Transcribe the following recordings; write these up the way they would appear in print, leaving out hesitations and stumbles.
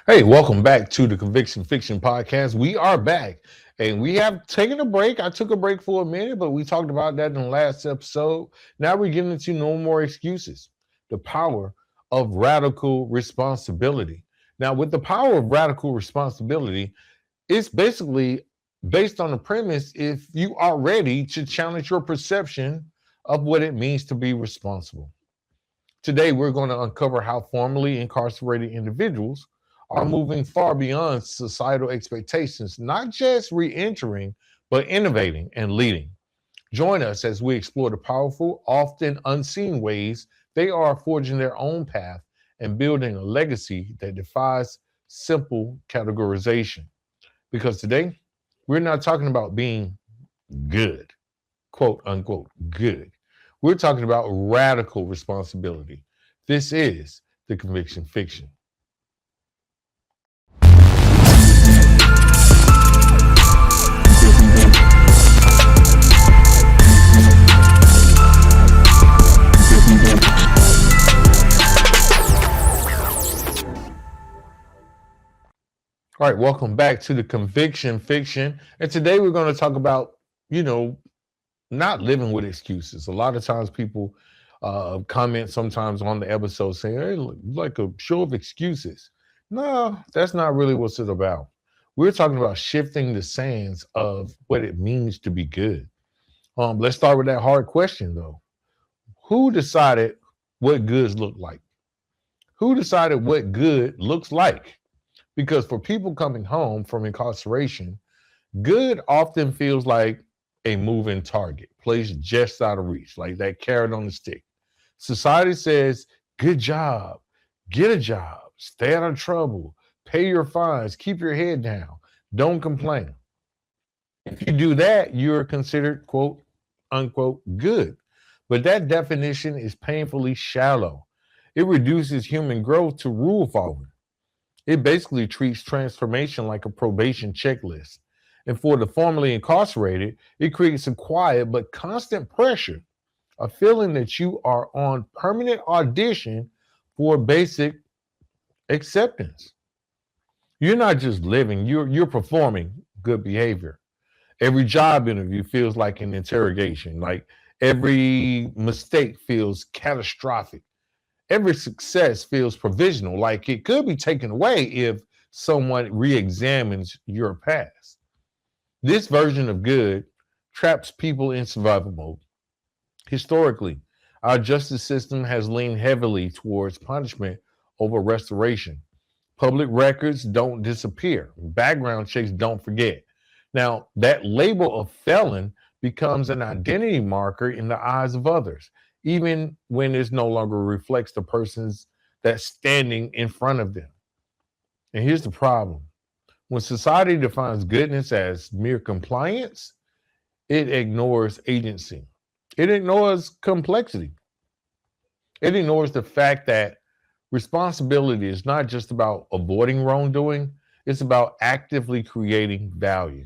Hey, welcome back to the Conviction Fiction Podcast. We are back and we have taken a break. I took a break for a minute, but we talked about that in the last episode. Now we're getting into no more excuses, the power of radical responsibility. Now, with the power of radical responsibility, it's basically based on the premise if you are ready to challenge your perception of what it means to be responsible. Today, we're going to uncover how formerly incarcerated individuals are moving far beyond societal expectations, not just re entering, but innovating and leading. Join us as we explore the powerful, often unseen ways they are forging their own path and building a legacy that defies simple categorization. Because today, we're not talking about being good, quote unquote, good. We're talking about radical responsibility. This is the Conviction Fiction. All right, welcome back to the Conviction Fiction. And today we're going to talk about, you know, not living with excuses. A lot of times people comment sometimes on the episode saying, hey, look, like a show of excuses. No, that's not really what's it about. We're talking about shifting the sands of what it means to be good. Let's start with that hard question, though. Who decided what goods look like? Who decided what good looks like? Because for people coming home from incarceration, good often feels like a moving target, placed just out of reach, like that carrot on the stick. Society says, good job, get a job, stay out of trouble, pay your fines, keep your head down, don't complain. If you do that, you're considered, quote, unquote, good. But that definition is painfully shallow. It reduces human growth to rule following. It basically treats transformation like a probation checklist. And for the formerly incarcerated, it creates a quiet but constant pressure, a feeling that you are on permanent audition for basic acceptance. You're not just living, you're performing good behavior. Every job interview feels like an interrogation, like every mistake feels catastrophic. Every success feels provisional, like it could be taken away if someone re-examines your past. This version of good traps people in survival mode. Historically, our justice system has leaned heavily towards punishment over restoration. Public records don't disappear. Background checks don't forget. Now, that label of felon becomes an identity marker in the eyes of others, even when it no longer reflects the person's that's standing in front of them. And here's the problem. When society defines goodness as mere compliance, it ignores agency. It ignores complexity. It ignores the fact that responsibility is not just about avoiding wrongdoing, it's about actively creating value.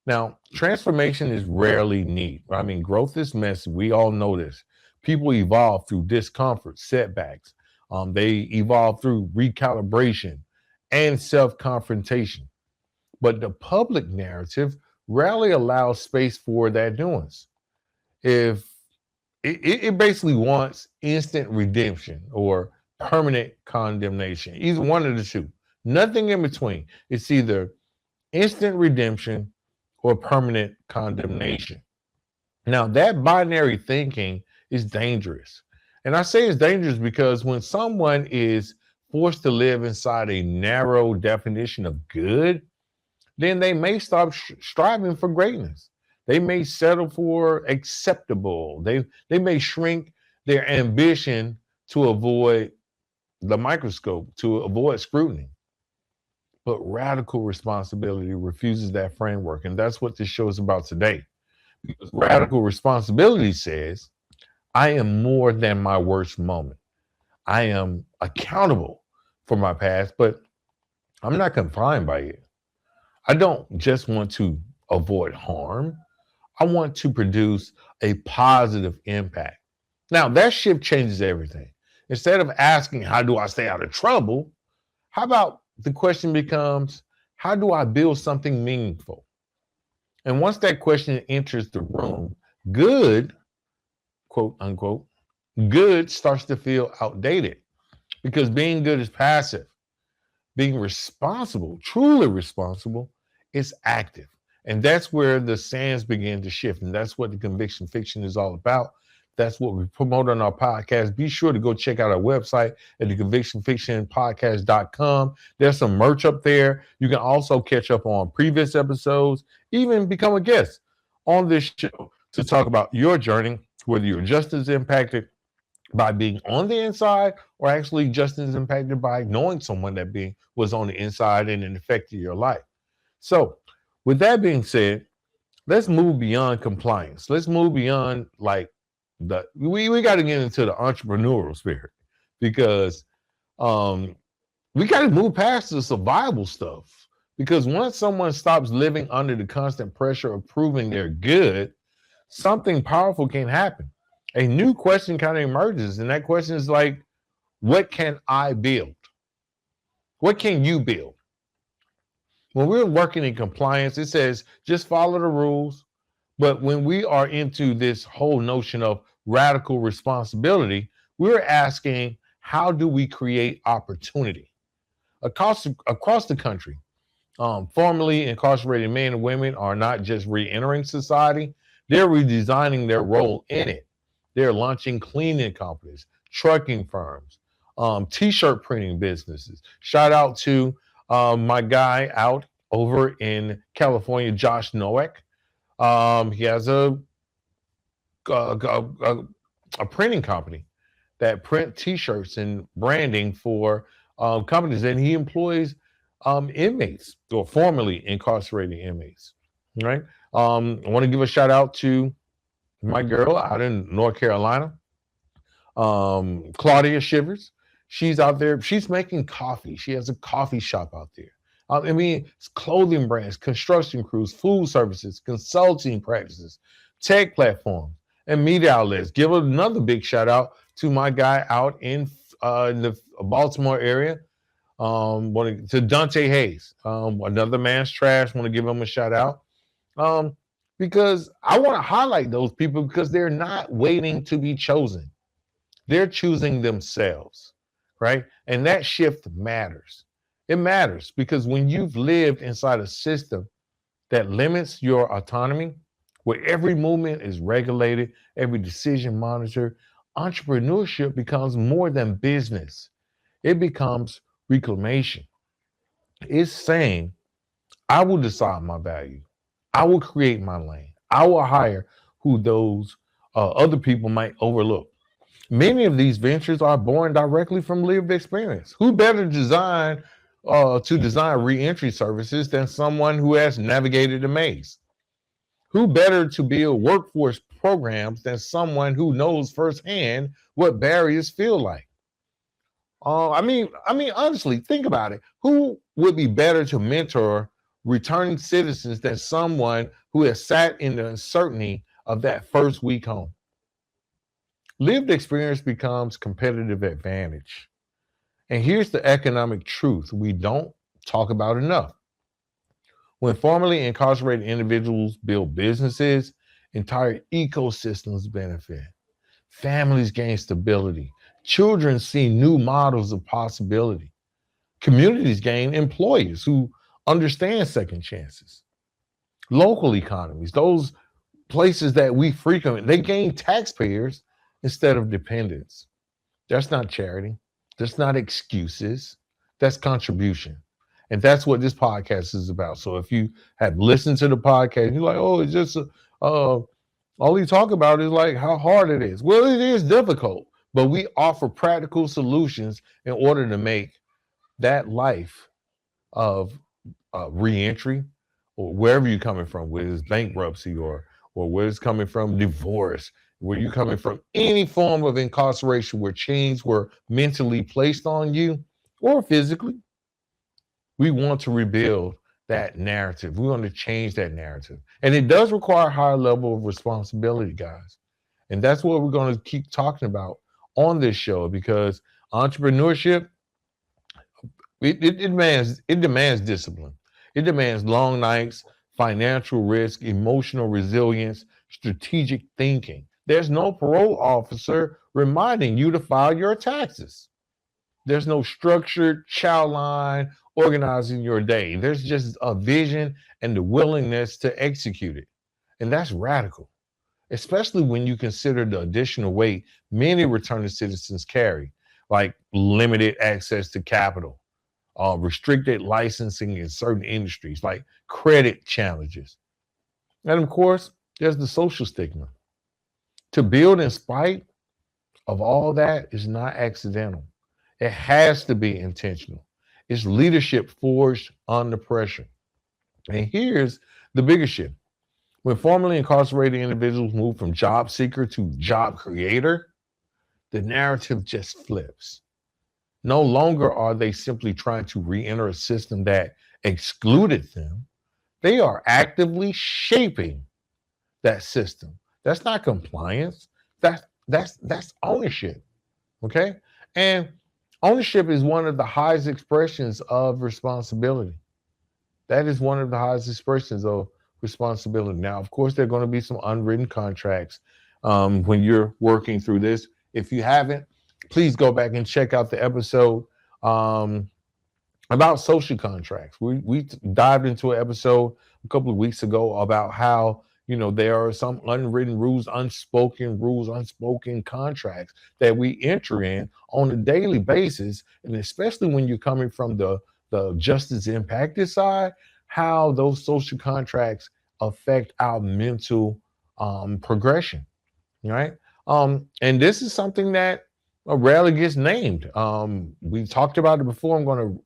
Now, transformation is rarely neat. I mean, growth is messy. We all know this. People evolve through discomfort, setbacks. They evolve through recalibration and self-confrontation. But the public narrative rarely allows space for that nuance. If it basically wants instant redemption or permanent condemnation, either one of the two, nothing in between. It's either instant redemption or permanent condemnation. Now, that binary thinking is dangerous. And I say it's dangerous because when someone is forced to live inside a narrow definition of good, then they may stop striving for greatness. They may settle for acceptable. They may shrink their ambition to avoid the microscope, to avoid scrutiny. But radical responsibility refuses that framework. And that's what this show is about today. Because radical responsibility says, I am more than my worst moment. I am accountable for my past, but I'm not confined by it. I don't just want to avoid harm. I want to produce a positive impact. Now, that shift changes everything. Instead of asking, how do I stay out of trouble? How about the question becomes, how do I build something meaningful? And once that question enters the room, good, quote unquote, good starts to feel outdated because being good is passive. Being responsible, truly responsible, is active. And that's where the sands begin to shift. And that's what the conviction fiction is all about. That's what we promote on our podcast. Be sure to go check out our website at the convictionfictionpodcast.com. There's some merch up there. You can also catch up on previous episodes, even become a guest on this show to talk about your journey, whether you're just as impacted by being on the inside or actually just as impacted by knowing someone that was on the inside and it affected your life. So with that being said, let's move beyond compliance. Let's move beyond like we got to get into the entrepreneurial spirit because we got to move past the survival stuff. Because once someone stops living under the constant pressure of proving they're good, something powerful can happen. A new question kind of emerges, and that question is like, what can I build? What can you build? When we're working in compliance, it says just follow the rules. But when we are into this whole notion of radical responsibility, we're asking, how do we create opportunity? Across the country, formerly incarcerated men and women are not just re-entering society, they're redesigning their role in it. They're launching cleaning companies, trucking firms, t-shirt printing businesses. Shout out to my guy out over in California, Josh Noack. He has a printing company that print t-shirts and branding for companies, and he employs inmates or formerly incarcerated inmates. Right? I want to give a shout out to my girl out in North Carolina, Claudia Shivers. She's out there. She's making coffee. She has a coffee shop out there. I mean, it's clothing brands, construction crews, food services, consulting practices, tech platforms, and media outlets. Give another big shout out to my guy out in the Baltimore area, to Dante Hayes, another man's trash. Want to give him a shout out. Because I want to highlight those people because they're not waiting to be chosen. They're choosing themselves, right? And that shift matters. It matters because when you've lived inside a system that limits your autonomy, where every movement is regulated, every decision monitored, entrepreneurship becomes more than business. It becomes reclamation. It's saying, I will decide my value. I will create my lane. I will hire who those other people might overlook. Many of these ventures are born directly from lived experience. Who better to design reentry services than someone who has navigated the maze? Who better to build workforce programs than someone who knows firsthand what barriers feel like? Honestly, think about it. Who would be better to mentor returning citizens than someone who has sat in the uncertainty of that first week home? Lived experience becomes competitive advantage. And here's the economic truth we don't talk about enough. When formerly incarcerated individuals build businesses, entire ecosystems benefit. Families gain stability. Children see new models of possibility. Communities gain employees who understand second chances. Local economies, those places that we frequent, they gain taxpayers instead of dependents. That's not charity. That's not excuses. That's contribution. And that's what this podcast is about. So if you have listened to the podcast, you're like, oh, it's just all you talk about is like how hard it is. Well, it is difficult, but we offer practical solutions in order to make that life of reentry or wherever you're coming from, whether it's bankruptcy or where it's coming from, divorce, where you're coming from, any form of incarceration where chains were mentally placed on you or physically, we want to rebuild that narrative. We want to change that narrative. And it does require a higher level of responsibility, guys. And that's what we're going to keep talking about on this show because entrepreneurship, It demands discipline. It demands long nights, financial risk, emotional resilience, strategic thinking. There's no parole officer reminding you to file your taxes. There's no structured child line organizing your day. There's just a vision and the willingness to execute it. And that's radical, especially when you consider the additional weight many returning citizens carry, like limited access to capital, restricted licensing in certain industries, like credit challenges. And of course, there's the social stigma. To build in spite of all that is not accidental. It has to be intentional. It's leadership forged under pressure. And here's the bigger shift. When formerly incarcerated individuals move from job seeker to job creator, the narrative just flips. No longer are they simply trying to re-enter a system that excluded them. They are actively shaping that system. That's not compliance. That's ownership. Okay. And ownership is one of the highest expressions of responsibility. That is one of the highest expressions of responsibility. Now, of course, there are going to be some unwritten contracts when you're working through this. If you haven't, please go back and check out the episode um, about social contracts. We dived into an episode a couple of weeks ago about how there are some unwritten rules, unspoken contracts that we enter in on a daily basis, and especially when you're coming from the justice impacted side, how those social contracts affect our mental progression, right? And this is something that rarely gets named. We talked about it before. I'm going to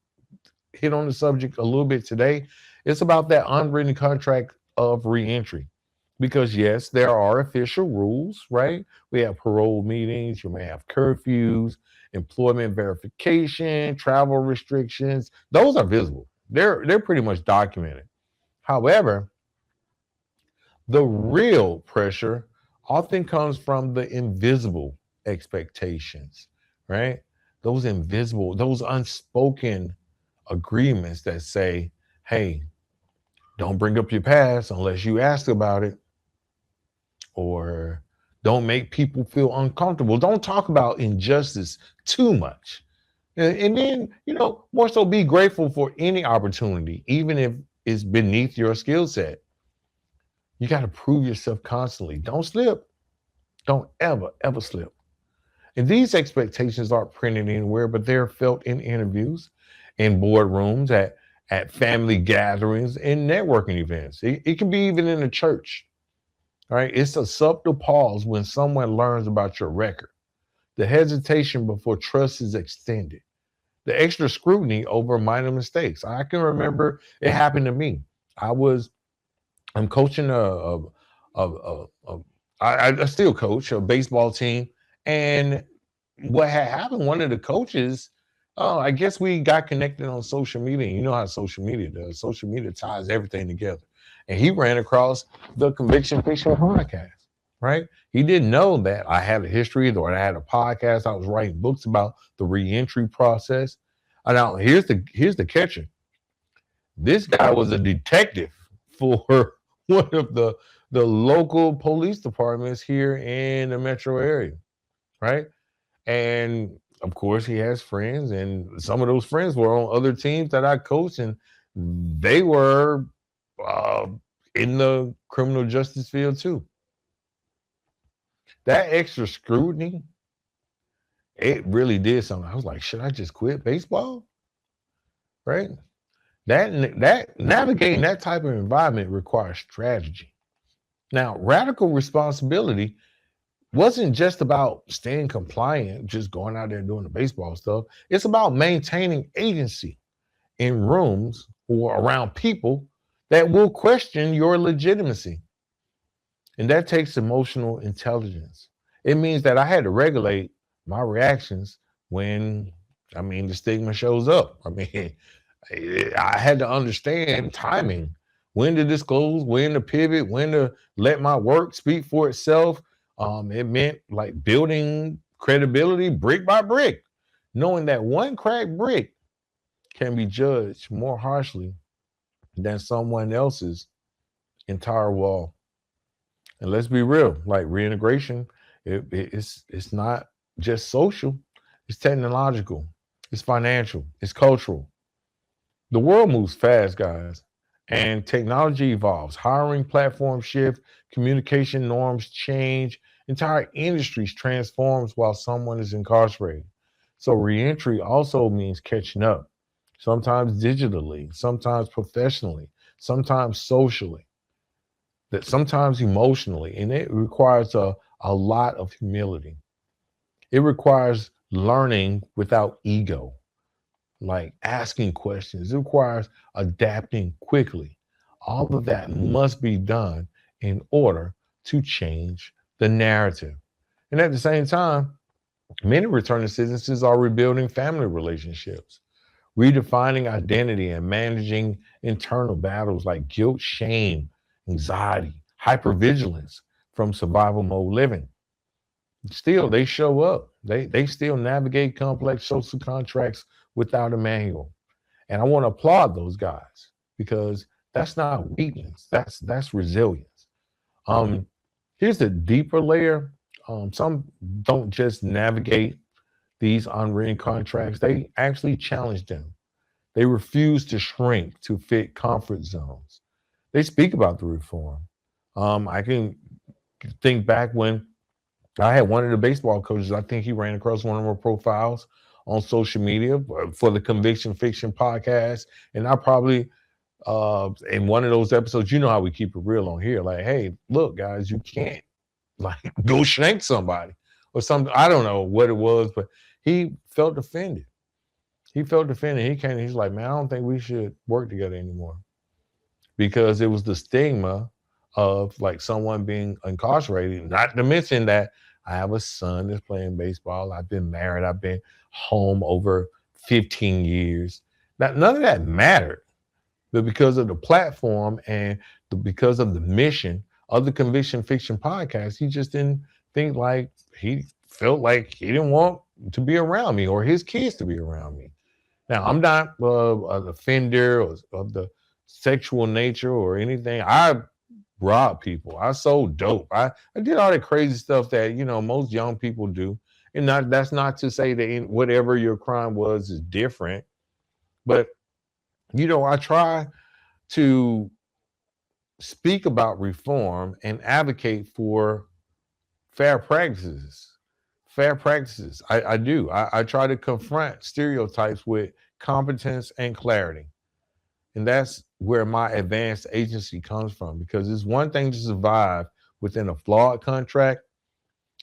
hit on the subject a little bit today. It's about that unwritten contract of reentry. Because yes, there are official rules, right? We have parole meetings, you may have curfews, employment verification, travel restrictions. Those are visible. They're pretty much documented. However, the real pressure often comes from the invisible expectations, right? Those invisible, those unspoken agreements that say, hey, don't bring up your past unless you ask about it, or don't make people feel uncomfortable. Don't talk about injustice too much. And then, more so be grateful for any opportunity, even if it's beneath your skill set. You got to prove yourself constantly. Don't slip. Don't ever slip. And these expectations aren't printed anywhere, but they're felt in interviews, in boardrooms, at family gatherings, in networking events. It can be even in a church. All right. It's a subtle pause when someone learns about your record, the hesitation before trust is extended, the extra scrutiny over minor mistakes. I can remember it happened to me. I'm coaching I still coach a baseball team. And what had happened, one of the coaches, I guess we got connected on social media. You know how social media does. Social media ties everything together. And he ran across the Conviction Fiction podcast, right? He didn't know that I had a history or I had a podcast. I was writing books about the reentry process. And now here's the catcher. This guy was a detective for one of the local police departments here in the metro area, right? And of course, he has friends, and some of those friends were on other teams that I coached, and they were uh, in the criminal justice field too. That extra scrutiny, it really did something. I was like, should I just quit baseball? Right? That navigating that type of environment requires strategy. Now, radical responsibility wasn't just about staying compliant, just going out there doing the baseball stuff. It's about maintaining agency in rooms or around people that will question your legitimacy. And that takes emotional intelligence. It means that I had to regulate my reactions when, the stigma shows up. I had to understand timing, when to disclose, when to pivot, when to let my work speak for itself. It meant like building credibility brick by brick, knowing that one cracked brick can be judged more harshly than someone else's entire wall. And let's be real, like reintegration, it's not just social, it's technological, it's financial, it's cultural. The world moves fast, guys, and technology evolves. Hiring platforms shift, communication norms change, entire industries transforms while someone is incarcerated. So reentry also means catching up, sometimes digitally, sometimes professionally, sometimes socially, that sometimes emotionally, and it requires a lot of humility. It requires learning without ego, like asking questions. It requires adapting quickly. All of that must be done in order to change the narrative. And at the same time, many returning citizens are rebuilding family relationships, redefining identity, and managing internal battles like guilt, shame, anxiety, hypervigilance from survival mode living. Still, they show up. They still navigate complex social contracts without a manual. And I want to applaud those guys because that's not weakness. That's resilience. Um, Here's the deeper layer. Some don't just navigate these unwritten contracts; they actually challenge them. They refuse to shrink to fit comfort zones. They speak about the reform. I can think back when I had one of the baseball coaches. I think he ran across one of our profiles on social media for the Conviction Fiction podcast, and I probably in one of those episodes, you know how we keep it real on here. Like, hey, look, guys, you can't like go shank somebody or something. I don't know what it was, but he felt offended. He felt offended. He came. He's like, man, I don't think we should work together anymore because it was the stigma of like someone being incarcerated. Not to mention that I have a son that's playing baseball. I've been married. I've been home over 15 years. Now, none of that mattered. But because of the platform and because of the mission of the Conviction Fiction podcast, he just didn't think like he felt like he didn't want to be around me or his kids to be around me. Now, I'm not an offender of the sexual nature or anything. I robbed people. I sold dope. I did all that crazy stuff that, most young people do. And that's not to say that whatever your crime was is different. But, I try to speak about reform and advocate for fair practices. Fair practices. I do. I try to confront stereotypes with competence and clarity. And that's where my advanced agency comes from because it's one thing to survive within a flawed contract,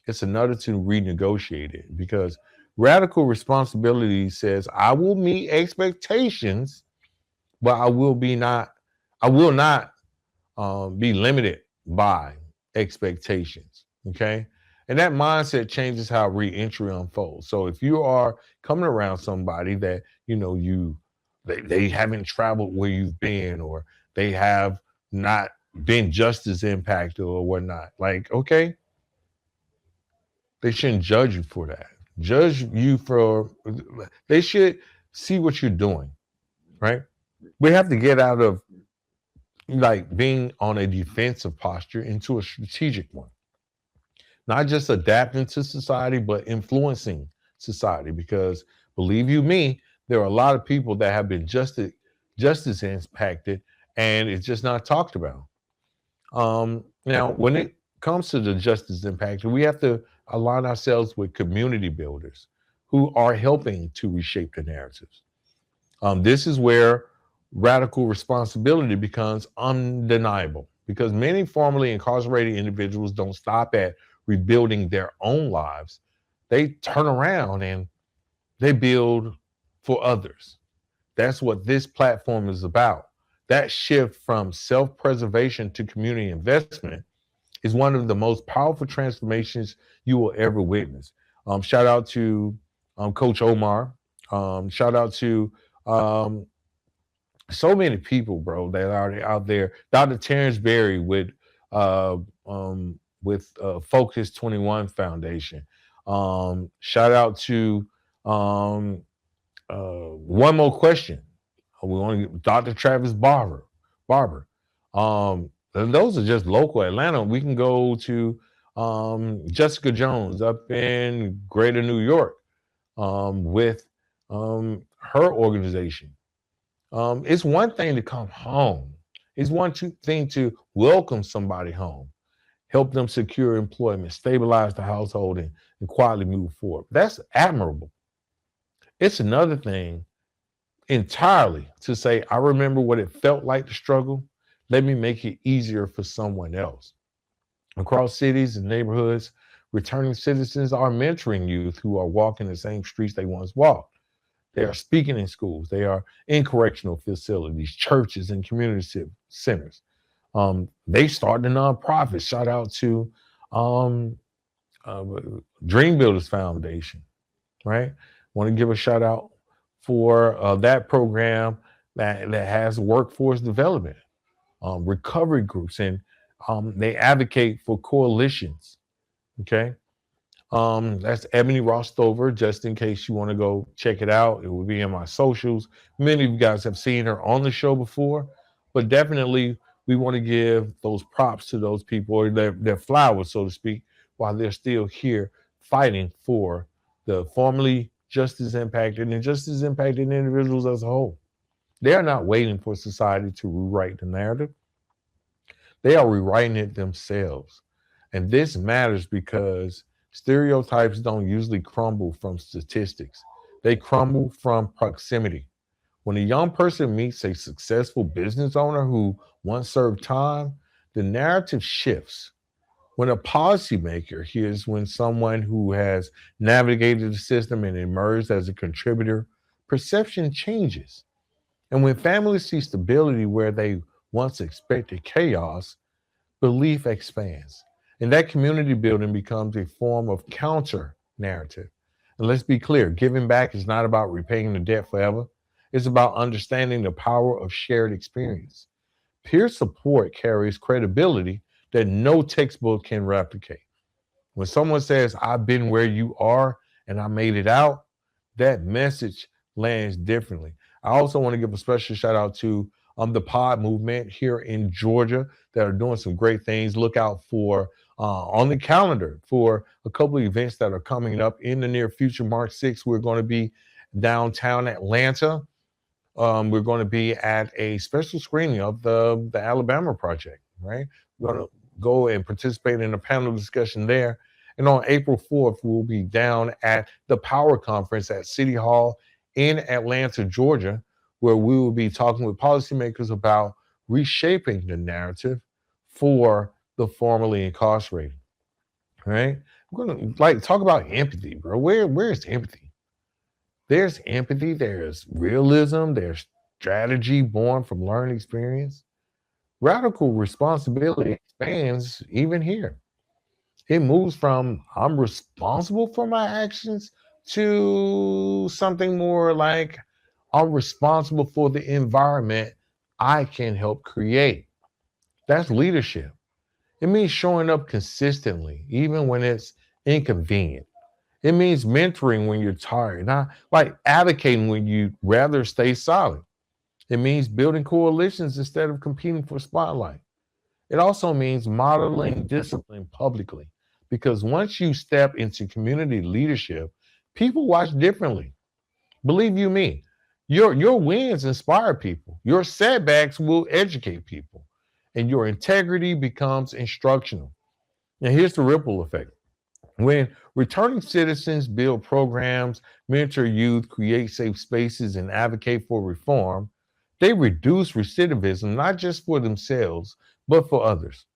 it's another to renegotiate it because radical responsibility says I will meet expectations, but I will not be limited by expectations. Okay. And that mindset changes how reentry unfolds. So if you are coming around somebody that, they haven't traveled where you've been, or they have not been just as impacted or whatnot, like, okay, they shouldn't judge you for that. Judge you for, they should see what you're doing, right? We have to get out of like being on a defensive posture into a strategic one, not just adapting to society but influencing society, because believe you me, there are a lot of people that have been just as impacted, and it's just not talked about. Now when it comes to the justice impacted, we have to align ourselves with community builders who are helping to reshape the narratives. This is where radical responsibility becomes undeniable because many formerly incarcerated individuals don't stop at rebuilding their own lives. They turn around and they build for others. That's what this platform is about. That shift from self preservation to community investment is one of the most powerful transformations you will ever witness. Shout out to Coach Omar. Shout out to um, so many people, bro, that are out there. Dr. Terrence Berry uh, Focus 21 Foundation. Shout out to um, One more question. We want to get Dr. Travis Barber. Barber. And those are just local Atlanta. We can go to Jessica Jones up in Greater New York with her organization. It's one thing to come home. It's thing to welcome somebody home, help them secure employment, stabilize the household, and quietly move forward. That's admirable. It's another thing entirely to say, I remember what it felt like to struggle. Let me make it easier for someone else. Across cities and neighborhoods, returning citizens are mentoring youth who are walking the same streets they once walked. They are speaking in schools. They are in correctional facilities, churches, and community centers. They started a nonprofit. Shout out to um, uh, Dream Builders Foundation, right? Want to give a shout out for that program that has workforce development, recovery groups, and they advocate for coalitions. Okay. That's Ebony Rostover, just in case you want to go check it out. It will be in my socials. Many of you guys have seen her on the show before, but definitely we want to give those props to those people, or their flowers, so to speak, while they're still here fighting for the formerly just as impacted and just as impacted individuals as a whole. They are not waiting for society to rewrite the narrative. They are rewriting it themselves. And this matters because stereotypes don't usually crumble from statistics, they crumble from proximity. When a young person meets a successful business owner who once served time, the narrative shifts. When a policymaker hears when someone who has navigated the system and emerged as a contributor, perception changes. And when families see stability where they once expected chaos, belief expands. And that community building becomes a form of counter narrative. And let's be clear, giving back is not about repaying the debt forever. It's about understanding the power of shared experience. Peer support carries credibility that no textbook can replicate. When someone says, I've been where you are and I made it out, that message lands differently. I also want to give a special shout out to the pod movement here in Georgia that are doing some great things. Look out for on the calendar for a couple of events that are coming up in the near future. March 6th, we're going to be downtown Atlanta. We're going to be at a special screening of the Alabama Project, right? We're going to go and participate in a panel discussion there. And on April 4th, we'll be down at the Power Conference at City Hall in Atlanta, Georgia, where we will be talking with policymakers about reshaping the narrative for the formerly incarcerated, right? We're going to talk about empathy, bro. Where's empathy? There's empathy, there's realism, there's strategy born from learned experience. Radical responsibility expands even here. It moves from I'm responsible for my actions to something more like I'm responsible for the environment I can help create. That's leadership. It means showing up consistently, even when it's inconvenient. It means mentoring when you're tired, not like advocating when you'd rather stay silent. It means building coalitions instead of competing for spotlight. It also means modeling discipline publicly, because once you step into community leadership, people watch differently. Believe you me, your wins inspire people. Your setbacks will educate people, and your integrity becomes instructional. Now, here's the ripple effect. When returning citizens build programs, mentor youth, create safe spaces, and advocate for reform, they reduce recidivism, not just for themselves, but for others.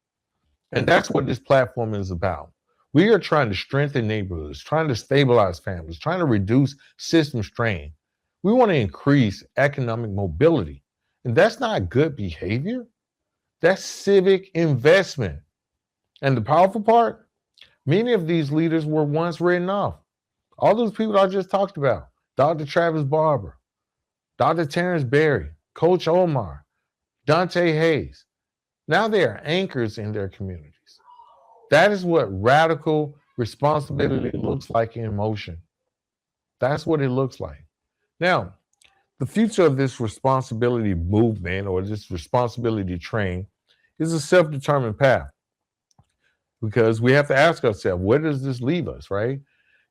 And that's what this platform is about. We are trying to strengthen neighborhoods, trying to stabilize families, trying to reduce system strain. We want to increase economic mobility. And that's not good behavior, that's civic investment. And the powerful part, many of these leaders were once written off. All those people I just talked about, Dr. Travis Barber, Dr. Terrence Berry, Coach Omar, Dante Hayes, now they are anchors in their communities. That is what radical responsibility looks like in motion. That's what it looks like. Now, the future of this responsibility movement or this responsibility train is a self determined path because we have to ask ourselves, where does this leave us, right?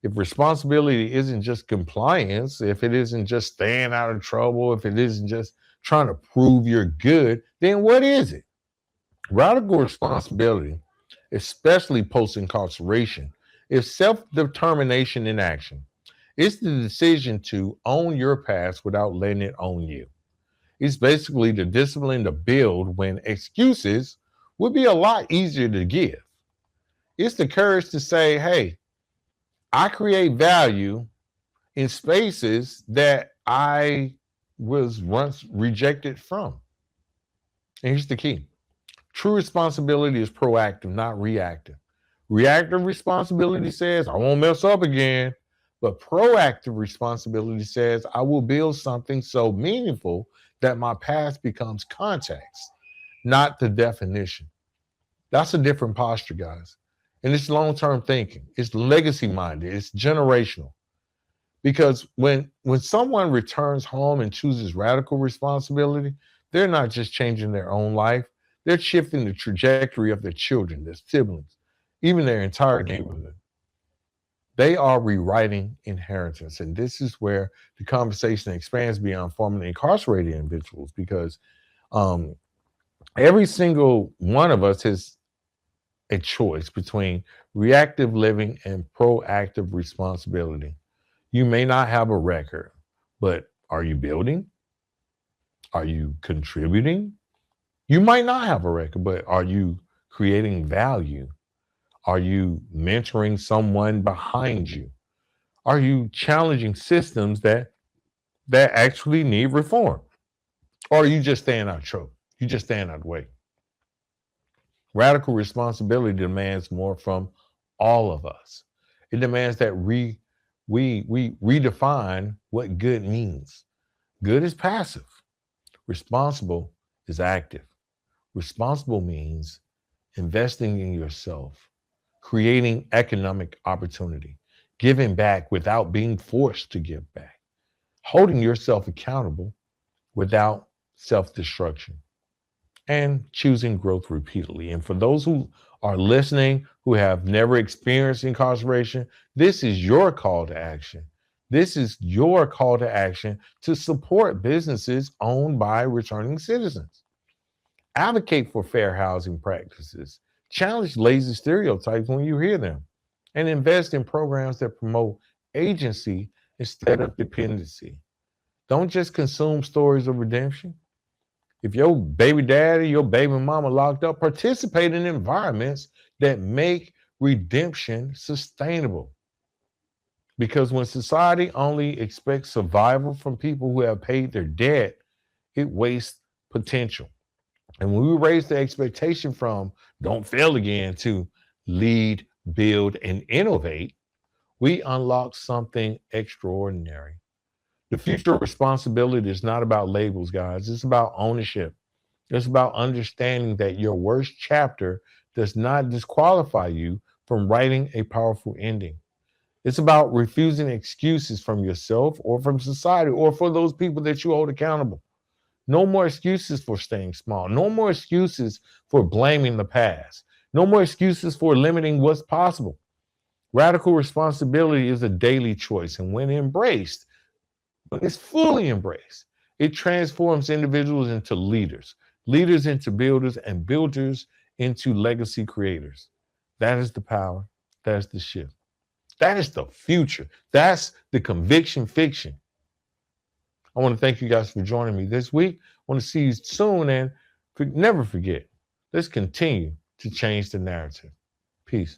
If responsibility isn't just compliance, if it isn't just staying out of trouble, if it isn't just trying to prove you're good, then what is it? Radical responsibility, especially post incarceration, is self determination in action. It's the decision to own your past without letting it own you. It's basically the discipline to build when excuses would be a lot easier to give. It's the courage to say, hey, I create value in spaces that I was once rejected from. And here's the key: true responsibility is proactive, not reactive. Reactive responsibility says, I won't mess up again. But proactive responsibility says, I will build something so meaningful that my past becomes context, not the definition. That's a different posture, guys. And it's long term thinking, it's legacy minded, it's generational. Because when someone returns home and chooses radical responsibility, they're not just changing their own life, they're shifting the trajectory of their children, their siblings, even their entire neighborhood. They are rewriting inheritance. And this is where the conversation expands beyond formerly incarcerated individuals because um, every single one of us has a choice between reactive living and proactive responsibility. You may not have a record, but are you building? Are you contributing? You might not have a record, but are you creating value? Are you mentoring someone behind you? Are you challenging systems that actually need reform? Or are you just staying out of trouble? You just staying out of the way. Radical responsibility demands more from all of us. It demands that we redefine what good means. Good is passive. Responsible is active. Responsible means investing in yourself, creating economic opportunity, giving back without being forced to give back, holding yourself accountable without self destruction, and choosing growth repeatedly. And for those who are listening who have never experienced incarceration, this is your call to action. This is your call to action to support businesses owned by returning citizens. Advocate for fair housing practices. Challenge lazy stereotypes when you hear them. And invest in programs that promote agency instead of dependency. Don't just consume stories of redemption. If your baby daddy, your baby mama locked up, participate in environments that make redemption sustainable. Because when society only expects survival from people who have paid their debt, it wastes potential. And when we raise the expectation from don't fail again to lead, build, and innovate, we unlock something extraordinary. The future of responsibility is not about labels, guys. It's about ownership. It's about understanding that your worst chapter does not disqualify you from writing a powerful ending. It's about refusing excuses from yourself or from society or for those people that you hold accountable. No more excuses for staying small. No more excuses for blaming the past. No more excuses for limiting what's possible. Radical responsibility is a daily choice. And when it's fully embraced, it transforms individuals into leaders, leaders into builders, and builders into legacy creators. That is the power. That's the shift. That is the future. That's the conviction fiction. I want to thank you guys for joining me this week. I want to see you soon and never forget, let's continue to change the narrative. Peace.